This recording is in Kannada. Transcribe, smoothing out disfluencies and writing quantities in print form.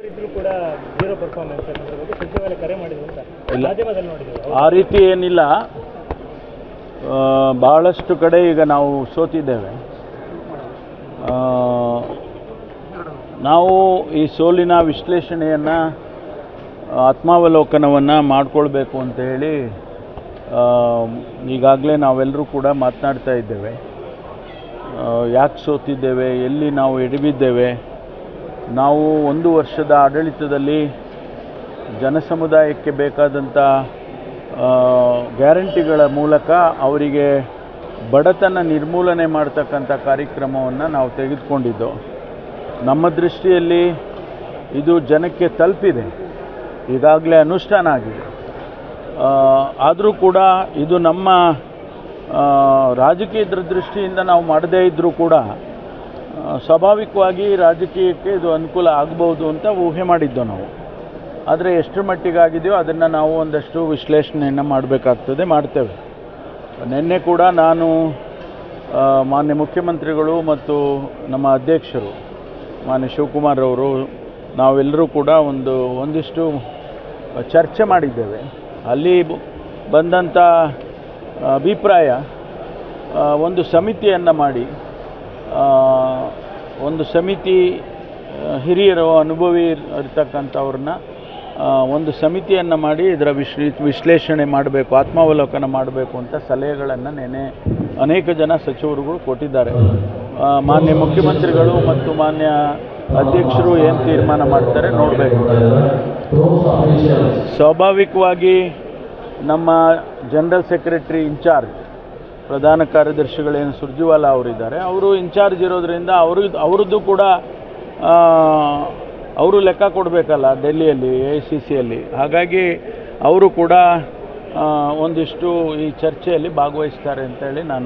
ಇದ್ರೂ ಕೂಡ ಜೀರೋ ಪರ್ಫಾರ್ಮೆನ್ಸ್ ಬಗ್ಗೆ ಸಚಿವಾಲಯ ಕರೆ ಮಾಡಿದ್ರು ಅಂತ ಮಾಧ್ಯಮದಲ್ಲಿ ನೋಡಿದ್ರು. ಆ ರೀತಿ ಏನಿಲ್ಲ. ಬಹಳಷ್ಟು ಕಡೆ ಈಗ ನಾವು ಸೋತಿದ್ದೇವೆ. ನಾವು ಈ ಸೋಲಿನ ವಿಶ್ಲೇಷಣೆಯನ್ನು ಆತ್ಮಾವಲೋಕನವನ್ನು ಮಾಡಿಕೊಳ್ಬೇಕು ಅಂತ ಹೇಳಿ ಈಗಾಗಲೇ ನಾವೆಲ್ಲರೂ ಕೂಡ ಮಾತನಾಡ್ತಾ ಇದ್ದೇವೆ. ಯಾಕೆ ಸೋತಿದ್ದೇವೆ, ಎಲ್ಲಿ ನಾವು ಎಡವಿದ್ದೇವೆ. ನಾವು 1 ವರ್ಷದ ಆಡಳಿತದಲ್ಲಿ ಜನಸಮುದಾಯಕ್ಕೆ ಬೇಕಾದಂಥ ಗ್ಯಾರಂಟಿಗಳ ಮೂಲಕ ಅವರಿಗೆ ಬಡತನ ನಿರ್ಮೂಲನೆ ಮಾಡ್ತಕ್ಕಂಥ ಕಾರ್ಯಕ್ರಮವನ್ನು ನಾವು ತೆಗೆದುಕೊಂಡಿದ್ದು. ನಮ್ಮ ದೃಷ್ಟಿಯಲ್ಲಿ ಇದು ಜನಕ್ಕೆ ತಲುಪಿದೆ, ಈಗಾಗಲೇ ಅನುಷ್ಠಾನ ಆಗಿದೆ. ಆದರೂ ಕೂಡ ಇದು ನಮ್ಮ ರಾಜಕೀಯದ ದೃಷ್ಟಿಯಿಂದ ನಾವು ಮಾಡದೇ ಇದ್ದರೂ ಕೂಡ ಸ್ವಾಭಾವಿಕವಾಗಿ ರಾಜಕೀಯಕ್ಕೆ ಇದು ಅನುಕೂಲ ಆಗ್ಬೋದು ಅಂತ ಊಹೆ ಮಾಡಿದ್ದು ನಾವು. ಆದರೆ ಎಷ್ಟರ ಮಟ್ಟಿಗಾಗಿದೆಯೋ ಅದನ್ನು ನಾವು ಒಂದಷ್ಟು ವಿಶ್ಲೇಷಣೆಯನ್ನು ಮಾಡಬೇಕಾಗ್ತದೆ, ಮಾಡ್ತೇವೆ. ನಿನ್ನೆ ಕೂಡ ನಾನು ಮಾನ್ಯ ಮುಖ್ಯಮಂತ್ರಿಗಳು ಮತ್ತು ನಮ್ಮ ಅಧ್ಯಕ್ಷರು ಮಾನ್ಯ ಶಿವಕುಮಾರ್ ಅವರು ನಾವೆಲ್ಲರೂ ಕೂಡ ಒಂದಿಷ್ಟು ಚರ್ಚೆ ಮಾಡಿದ್ದೇವೆ. ಅಲ್ಲಿ ಬಂದಂಥ ಅಭಿಪ್ರಾಯ ಒಂದು ಸಮಿತಿಯನ್ನು ಮಾಡಿ, ಒಂದು ಸಮಿತಿ ಹಿರಿಯರು ಅನುಭವಿ ಇರ್ತಕ್ಕಂಥವ್ರನ್ನ ಒಂದು ಸಮಿತಿಯನ್ನು ಮಾಡಿ ಇದರ ವಿಶ್ಲೇಷಣೆ ಮಾಡಬೇಕು, ಆತ್ಮಾವಲೋಕನ ಮಾಡಬೇಕು ಅಂತ ಸಲಹೆಗಳನ್ನು ನೆನೆ ಅನೇಕ ಜನ ಸಚಿವರುಗಳು ಕೊಟ್ಟಿದ್ದಾರೆ. ಮಾನ್ಯ ಮುಖ್ಯಮಂತ್ರಿಗಳು ಮತ್ತು ಮಾನ್ಯ ಅಧ್ಯಕ್ಷರು ಏನು ತೀರ್ಮಾನ ಮಾಡ್ತಾರೆ ನೋಡಬೇಕು. ಸ್ವಾಭಾವಿಕವಾಗಿ ನಮ್ಮ ಜನರಲ್ ಸೆಕ್ರೆಟರಿ ಇನ್ಚಾರ್ಜ್ ಪ್ರಧಾನ ಕಾರ್ಯದರ್ಶಿಗಳೇನು ಸುರ್ಜಿವಾಲಾ ಅವರಿದ್ದಾರೆ, ಅವರು ಇನ್ಚಾರ್ಜ್ ಇರೋದರಿಂದ ಅವ್ರದ್ದು ಕೂಡ ಅವರು ಲೆಕ್ಕ ಕೊಡಬೇಕಲ್ಲ ಡೆಲ್ಲಿಯಲ್ಲಿ AICCಯಲ್ಲಿ. ಹಾಗಾಗಿ ಅವರು ಕೂಡ ಒಂದಿಷ್ಟು ಈ ಚರ್ಚೆಯಲ್ಲಿ ಭಾಗವಹಿಸ್ತಾರೆ ಅಂತೇಳಿ ನಾನು